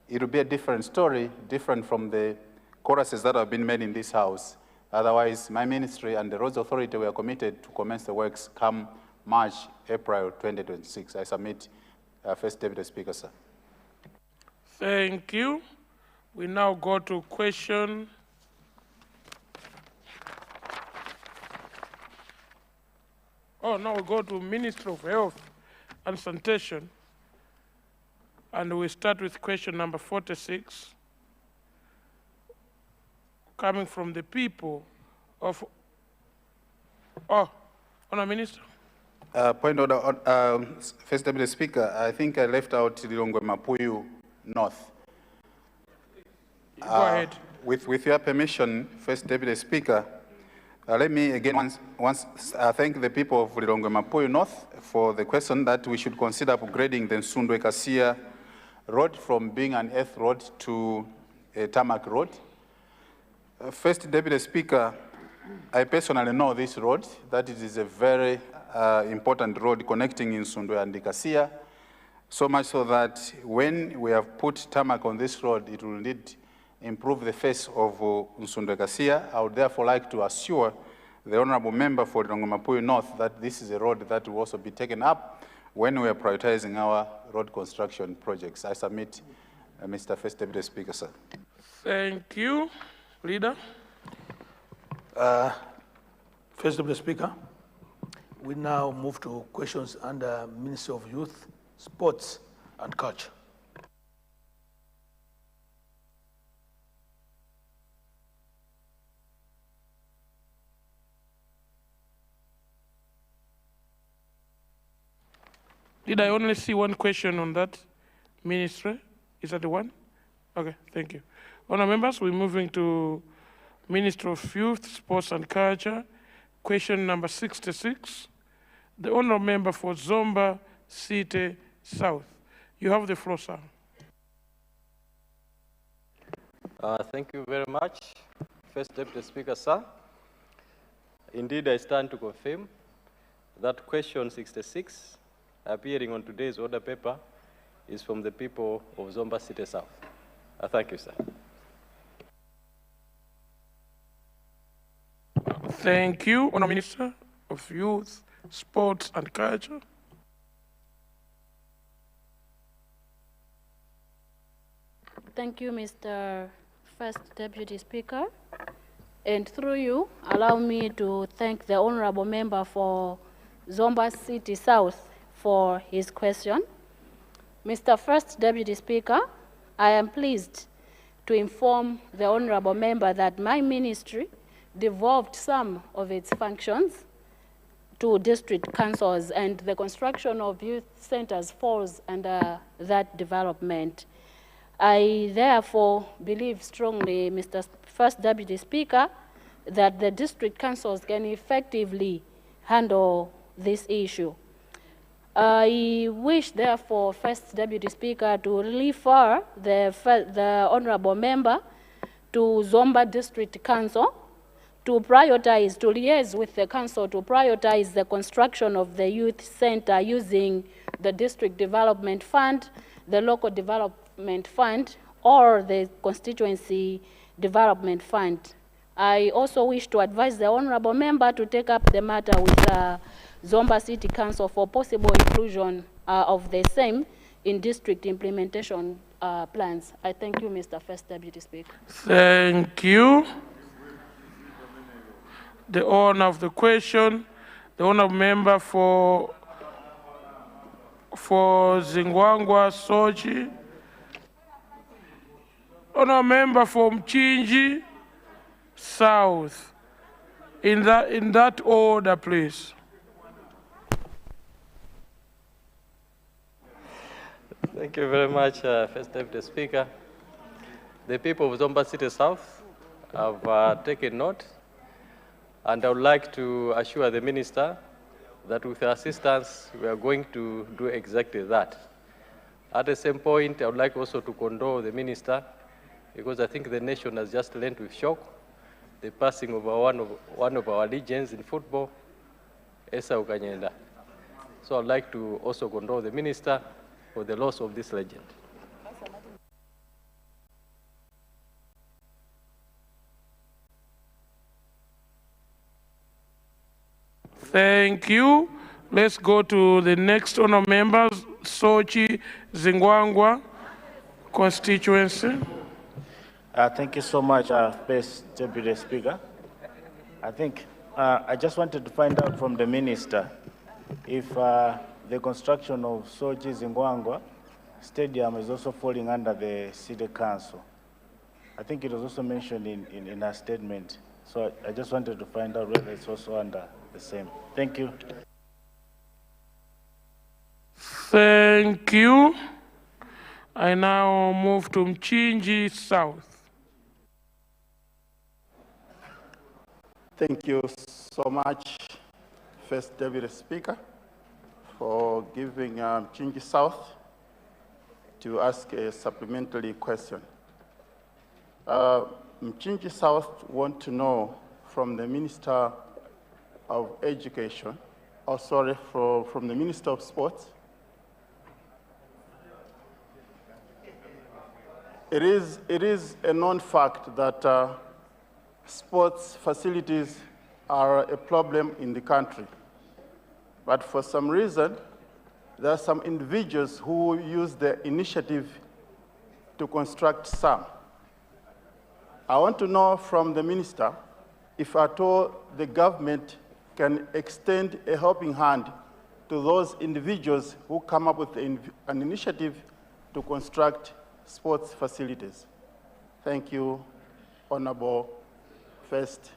it will be a different story, different from the choruses that have been made in this House. Otherwise, my ministry and the Roads Authority were committed to commence the works come March, April 2026. I submit, First Deputy Speaker, sir. Thank you. We now go to question. Oh, now we go to Minister of Health and Sanitation. And we start with question number 46, coming from the people of, Honourable Minister. Point order, First Deputy Speaker, I think I left out Lilongwe Mapuyu North. Go ahead. With your permission, First Deputy Speaker, let me again once thank the people of Lilongwe Mapuyu North for the question that we should consider upgrading the Nsundwe Kasia road from being an earth road to a tarmac road. First Deputy Speaker, I personally know this road, that it is a very important road connecting Nsundwe and Kasia, so much so that when we have put tarmac on this road, it will indeed improve the face of Nsundwe Kasia. I would therefore like to assure the Honourable Member for Lilongwe Mapuyu North that this is a road that will also be taken up when we are prioritizing our road construction projects. I submit, Mr. First Deputy Speaker, sir. Thank you. Leader. First Deputy Speaker, we now move to questions under Ministry of Youth, Sports and Culture. Did I only see one question on that ministry? Is that the one? Okay, thank you. Honourable members, we're moving to Minister of Youth, Sports and Culture. Question number 66. The Honourable Member for Zomba City South. You have the floor, sir. Thank you very much, First Deputy Speaker, sir. Indeed, I stand to confirm that question 66, appearing on today's order paper, is from the people of Zomba City South. Thank you, sir. Thank you, Honourable Minister of Youth, Sports and Culture. Thank you, Mr. First Deputy Speaker. And through you, allow me to thank the Honourable Member for Zomba City South for his question. Mr. First Deputy Speaker, I am pleased to inform the Honourable Member that my ministry devolved some of its functions to district councils, and the construction of youth centers falls under that development. I therefore believe strongly, Mr. First Deputy Speaker, that the district councils can effectively handle this issue. I wish, therefore, First Deputy Speaker, to refer the honorable member to Zomba District Council to prioritize, to liaise with the council to prioritize the construction of the youth center using the district development fund, the local development fund, or the constituency development fund. I also wish to advise the honorable member to take up the matter with Zomba City Council for possible inclusion of the same in district implementation plans. I thank you, Mr. First Deputy Speaker. Thank you. The owner of the question, the honorable member for Zingwangwa Sochi, honorable member for Mchinji South. In that order, please. Thank you very much, First Deputy Speaker. The people of Zomba City South have taken note, and I would like to assure the Minister that with her assistance, we are going to do exactly that. At the same point, I would like also to condole the Minister, because I think the nation has just learned with shock the passing of one of our legends in football, Esau Kanyenda. So I'd like to also condole the Minister for the loss of this legend. Thank you. Let's go to the next honor members, Sochi Zingwangwa constituency. Thank you so much, First Deputy Speaker. I just wanted to find out from the Minister if the construction of Sochi Zingwangwa Stadium is also falling under the City Council. I think it was also mentioned in her statement. So I just wanted to find out whether it's also under the same. Thank you. Thank you. I now move to Mchinji South. Thank you so much, First Deputy Speaker, for giving Mchinji South to ask a supplementary question. Mchinji South want to know from the Minister of Education, from the Minister of Sports. It is a known fact that sports facilities are a problem in the country. But for some reason, there are some individuals who use the initiative to construct some. I want to know from the Minister if at all the government can extend a helping hand to those individuals who come up with an initiative to construct sports facilities. Thank you, Honorable First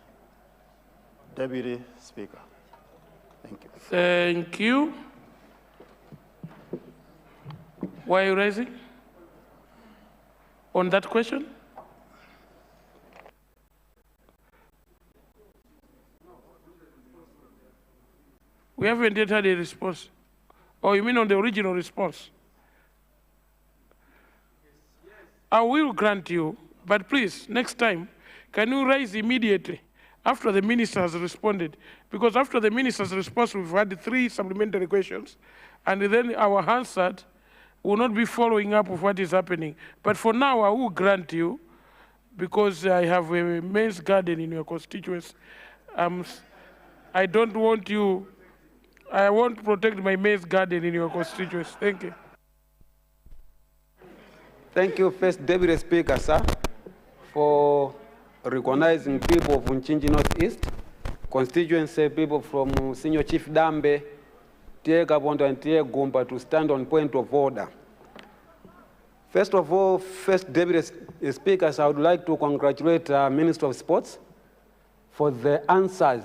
Deputy Speaker. Thank you. Thank you. Why are you raising? On that question? We haven't yet had a response. Oh, you mean on the original response? I will grant you, but please, next time, can you raise immediately after the minister has responded? Because after the minister's response, we've had 3 supplementary questions, and then our answer will not be following up with what is happening. But for now, I will grant you, because I have a men's garden in your constituency. I don't want you, I want to protect my men's garden in your constituency. Thank you. Thank you, First Deputy Speaker, sir, for recognizing people of Mchinji Northeast constituency, people from Senior Chief Dambe, Tie Kapondo and Tie Gumba to stand on point of order. First of all, First Deputy Speaker, I would like to congratulate Minister of Sports for the answers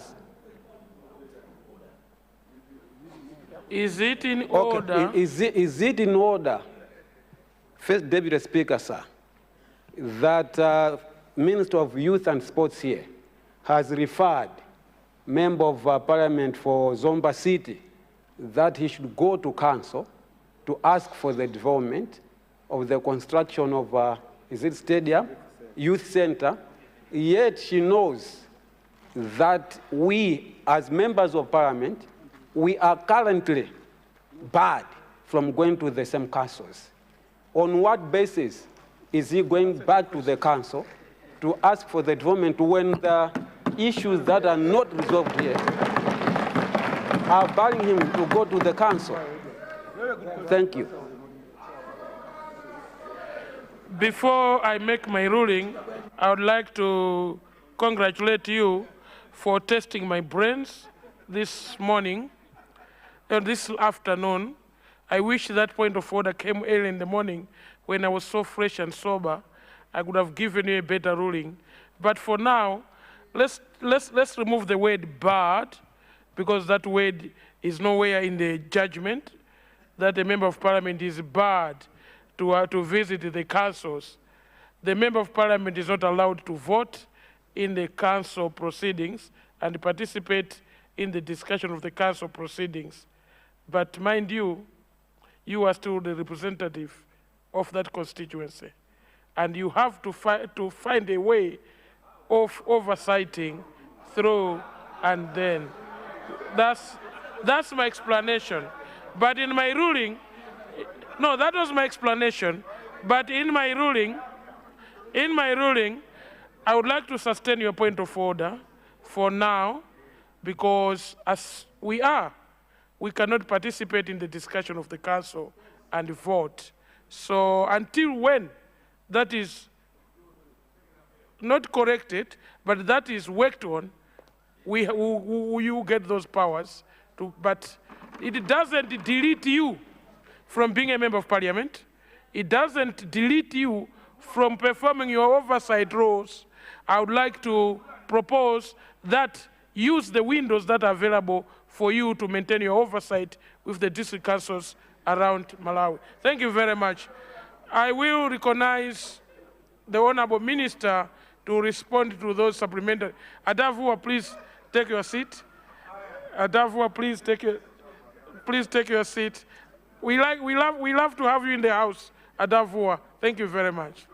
Is it in order? Is it in order, First Deputy Speaker, sir, that Minister of Youth and Sports here has referred Member of Parliament for Zomba City that he should go to council to ask for the development of the construction of, is it stadium, youth center, yet she knows that we, as members of Parliament, we are currently barred from going to the same councils. On what basis is he going back to the council to ask for the development when the issues that are not resolved here are barring him to go to the council? Thank you. Before I make my ruling, I would like to congratulate you for testing my brains this morning and this afternoon. I wish that point of order came early in the morning when I was so fresh and sober. I could have given you a better ruling. But for now, let's remove the word barred, because that word is nowhere in the judgment that a member of parliament is barred to visit the councils. The member of parliament is not allowed to vote in the council proceedings and participate in the discussion of the council proceedings. But mind you, you are still the representative of that constituency. And you have to find a way of oversighting through and then. That's my explanation. But in my ruling, no, that was my explanation. But in my ruling, I would like to sustain your point of order for now, because as we cannot participate in the discussion of the council and vote. So until when that is not corrected, but that is worked on, you get those powers. But it doesn't delete you from being a member of parliament. It doesn't delete you from performing your oversight roles. I would like to propose that use the windows that are available for you to maintain your oversight with the district councils around Malawi. Thank you very much. I will recognize the Honorable Minister to respond to those supplementary. Adavua, please take your seat. Adavua, please take your seat. We love to have you in the house, Adavua. Thank you very much.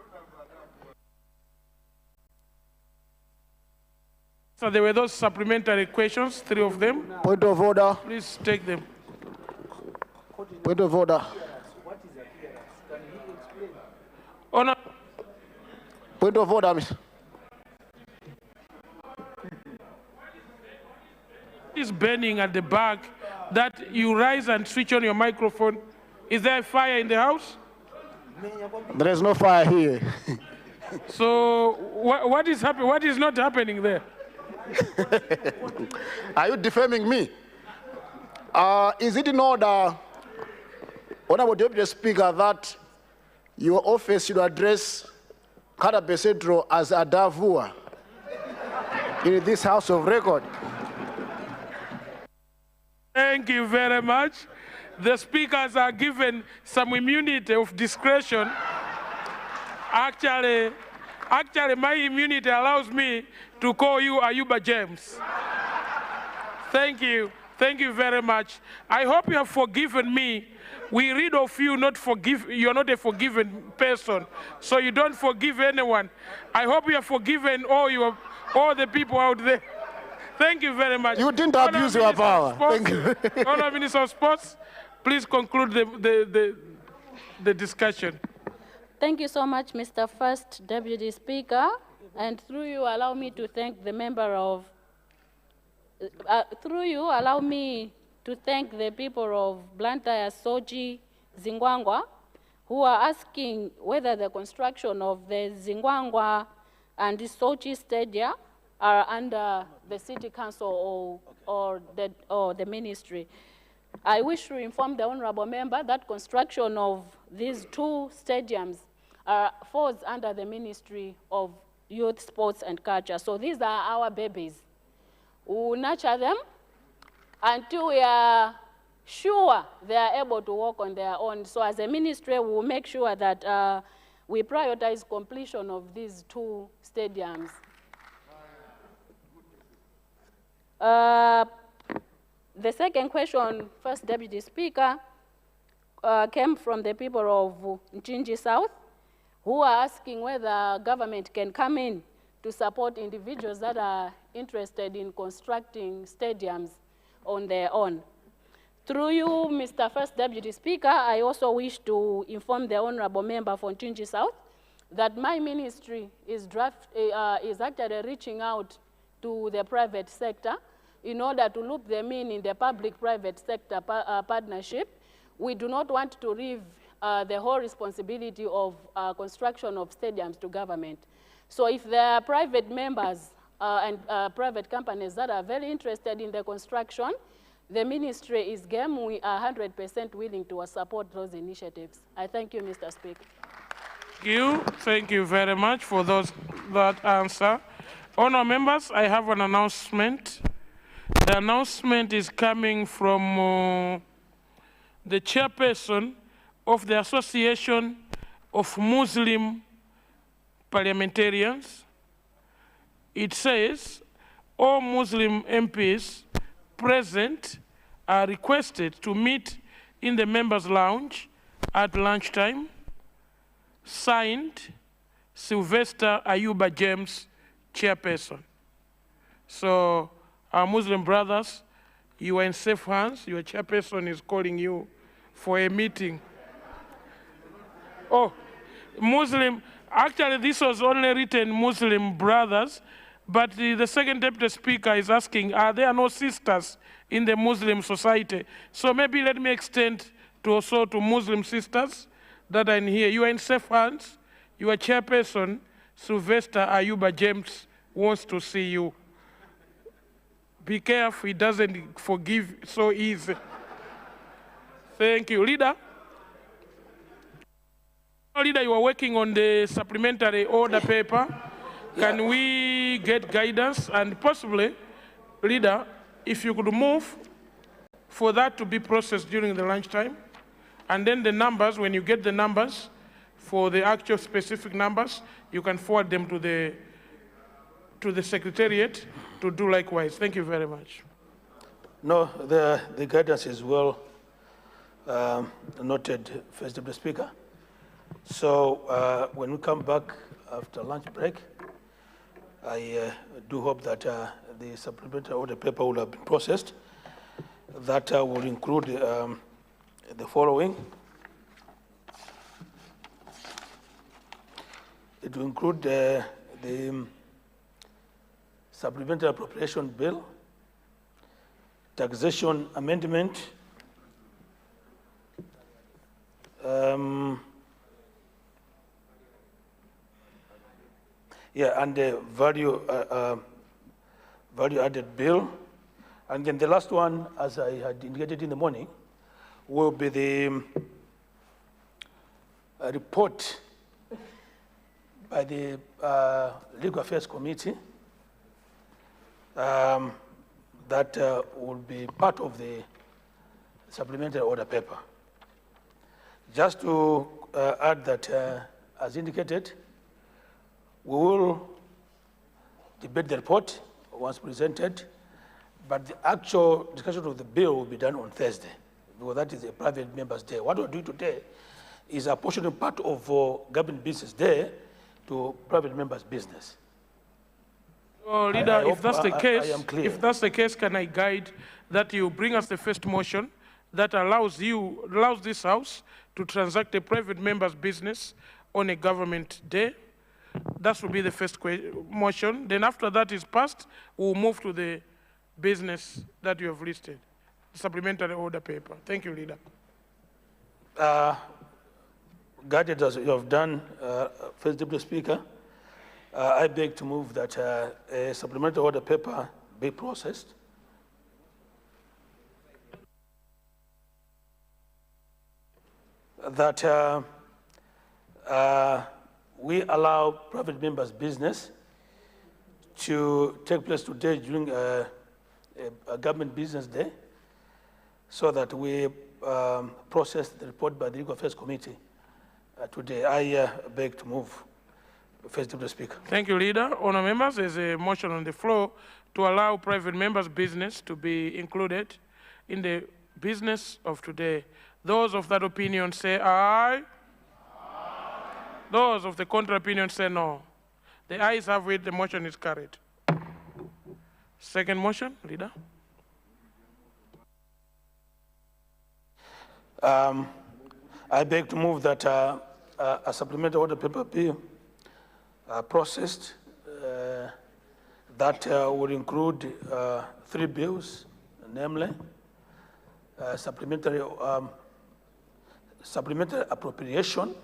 So there were those supplementary questions, 3 of them. Point of order. Please take them. Point of order. Honor. Point of order, Mr. Is burning at the back that you rise and switch on your microphone. Is there a fire in the house? There is no fire here. So what is happening? What is not happening there? Are you defaming me? Is it in order, Honorable Deputy Speaker, that your office should address Kadabe Central as Adavua in this House of Record? Thank you very much. The speakers are given some immunity of discretion. Actually, my immunity allows me to call you Ayuba James. Thank you. Thank you very much. I hope you have forgiven me. We read of you not forgive. You're not a forgiven person, so you don't forgive anyone. I hope you have forgiven all the people out there. Thank you very much. You didn't abuse your power. Thank you. Honourable Minister of Sports, please conclude the discussion. Thank you so much, Mr. First Deputy Speaker. And through you, allow me to thank the member of, allow me to thank the people of Blantyre, Soji, Zingwangwa, who are asking whether the construction of the Zingwangwa and the Soji Stadia are under the City Council or the ministry. I wish to inform the honorable member that construction of these 2 stadiums falls under the Ministry of Youth, Sports and Culture. So these are our babies. We will nurture them until we are sure they are able to work on their own. So as a ministry, we will make sure that we prioritize completion of these 2 stadiums. The second question, First Deputy Speaker, came from the people of Nchinji South, who are asking whether government can come in to support individuals that are interested in constructing stadiums on their own. Through you, Mr. First Deputy Speaker, I also wish to inform the honorable member for Nchinji South that my ministry is actually reaching out to the private sector in order to loop them in the public-private sector partnership. We do not want to leave the whole responsibility of construction of stadiums to government. So if there are private members and private companies that are very interested in the construction, the ministry is game. We are 100% willing to support those initiatives. I thank you, Mr. Speaker. Thank you very much for that answer. Honourable members, I have an announcement. The announcement is coming from the chairperson of the Association of Muslim Parliamentarians. It says, all Muslim MPs present are requested to meet in the members' lounge at lunchtime. Signed, Sylvester Ayuba James, chairperson. So, our Muslim brothers, you are in safe hands. Your chairperson is calling you for a meeting. Oh, Muslim, actually this was only written Muslim brothers, but the second deputy speaker is asking, are there no sisters in the Muslim society? So maybe let me extend also to Muslim sisters that are in here. You are in safe hands. Your chairperson, Sylvester Ayuba James, wants to see you. Be careful, he doesn't forgive so easy. Thank you. Leader? Leader, you are working on the supplementary order paper. Can we get guidance? And possibly, Leader, if you could move for that to be processed during the lunchtime, and then the numbers, when you get the numbers, for the actual specific numbers, you can forward them to the Secretariat to do likewise. Thank you very much. No, the guidance is well noted, First Deputy Speaker. So when we come back after lunch break, I do hope that the supplementary order paper will have been processed. That will include the following. It will include the supplementary appropriation bill, taxation amendment, and the value-added bill. And then the last one, as I had indicated in the morning, will be the report by the Legal Affairs Committee that will be part of the supplementary order paper. Just to add that, as indicated, we will debate the report once presented, but the actual discussion of the bill will be done on Thursday, because that is a private member's day. What we're doing today is apportioning part of government business day to private members' business. Oh, Leader, if that's the case, I am clear. if that's the case, can I guide that you bring us the first motion that allows this House to transact a private member's business on a government day? That will be the first motion. Then after that is passed, we'll move to the business that you have listed, the supplementary order paper. Thank you, Leader. Guided as you have done, First Deputy Speaker, I beg to move that a supplementary order paper be processed. That we allow private members' business to take place today during a government business day, so that we process the report by the Legal Affairs Committee today. I beg to move. First Deputy Speaker. Thank you, Leader. Honour members, there's a motion on the floor to allow private members' business to be included in the business of today. Those of that opinion say aye. Those of the contrary opinion say no. The ayes have it, the motion is carried. Second motion, Leader. I beg to move that a supplementary order paper be processed that would include 3 bills, namely supplementary appropriation,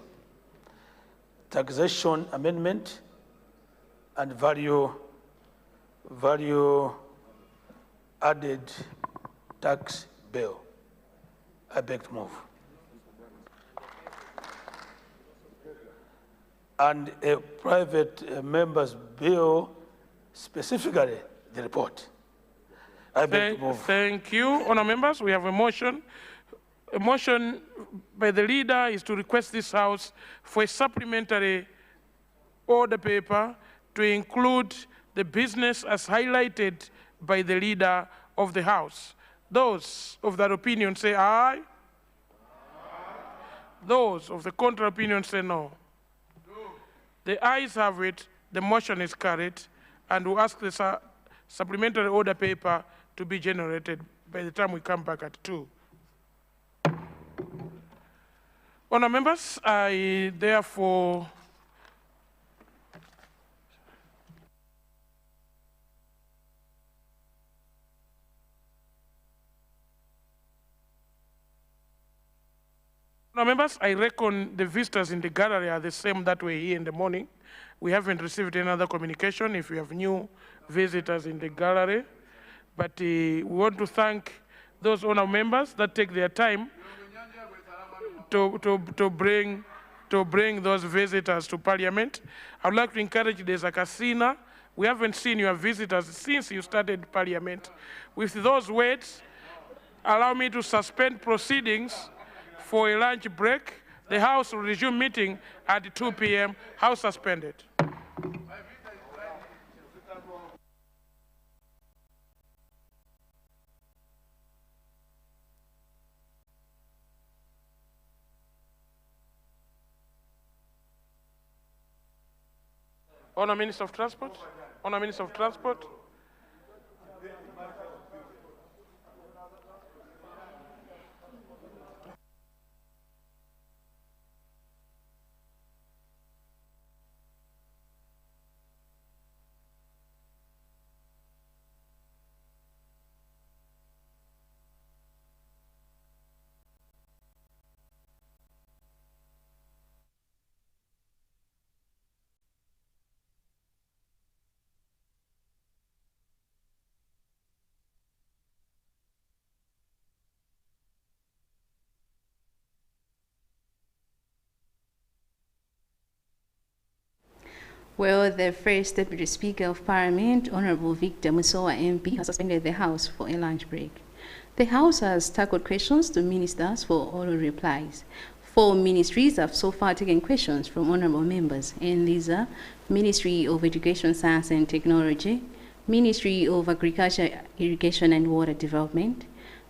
taxation amendment, and value added tax bill. I beg to move. And a private member's bill, specifically the report. I beg to move. Thank you, honour members. We have a motion. A motion by the leader is to request this House for a supplementary order paper to include the business as highlighted by the leader of the House. Those of that opinion say aye. Aye. Those of the contrary opinion say no. The ayes have it, the motion is carried, and we'll ask the supplementary order paper to be generated by the time we come back at 2. Honour members, I therefore members, I reckon the visitors in the gallery are the same that were here in the morning. We haven't received any other communication if you have new visitors in the gallery. But we want to thank those honour members that take their time to bring those visitors to Parliament. I would like to encourage the Zakasina. We haven't seen your visitors since you started Parliament. With those words, allow me to suspend proceedings for a lunch break. The House will resume meeting at 2 p.m. House suspended. Honour Minister of Transport. Honour Minister of Transport. Well, the first Deputy Speaker of Parliament, Honourable Victor Musowa MP, has suspended the House for a lunch break. The House has tackled questions to ministers for oral replies. 4 ministries have so far taken questions from honourable members, and these are Ministry of Education, Science and Technology, Ministry of Agriculture, Irrigation and Water Development,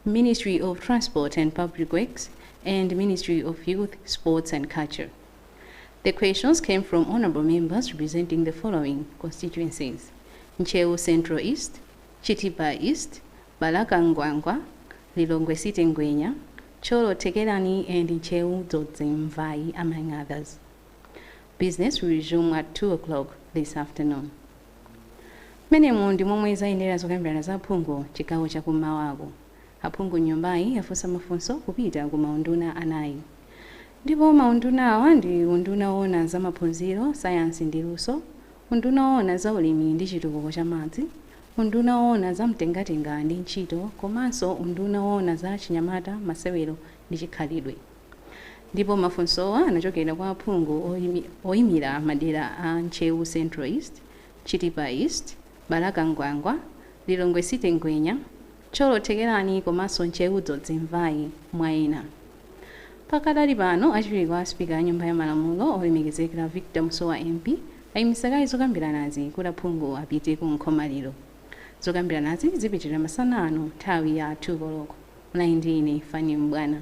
Ministry of Transport and Public Works, and Ministry of Youth, Sports and Culture. The questions came from honourable members representing the following constituencies: Nchewu Central East, Chitipa East, Balaka Ngwangwa, Lilongwe City Ngwenya, Cholo Tekelani, and Nchewu Dzodzi, among others. Business will resume at 2 o'clock this afternoon. Mene mundi momwe zayenera zokambirana za aphungu chigawo cha kummawaku. Aphungu nyumbayi yafunsa mafunso kupita ku maunduna anayi. Ndipo maunduna awa ndi unduna woona za maphunziro, sayansi ndi luso, unduna woona za ulimi ndi chitukuko cha madzi, unduna woona za mtengatenga ndi ntchito, komanso unduna woona za chinyamata, masewero ndi chikhalidwe. Ndipo mafunsowa anachokera kwa aphungu oyimira madera a Nchewu Central East, Chitipa East, Balaka Ngwangwa, Lilongwe City Ngwenya, cholothekerani komanso ncheudzo dzimvayi mwaina. Pakadali pano achiwiri kwa spika a nyumba ya malamulo olemekezeka Victor Musowa MP ayimisakayi zokambiranazi kuti aphungu apite ku nkhomaliro. Zokambiranazi zipitirira masana ano nthawi ya 2 koloko. Mulayi ndi ine Fani Mbwana.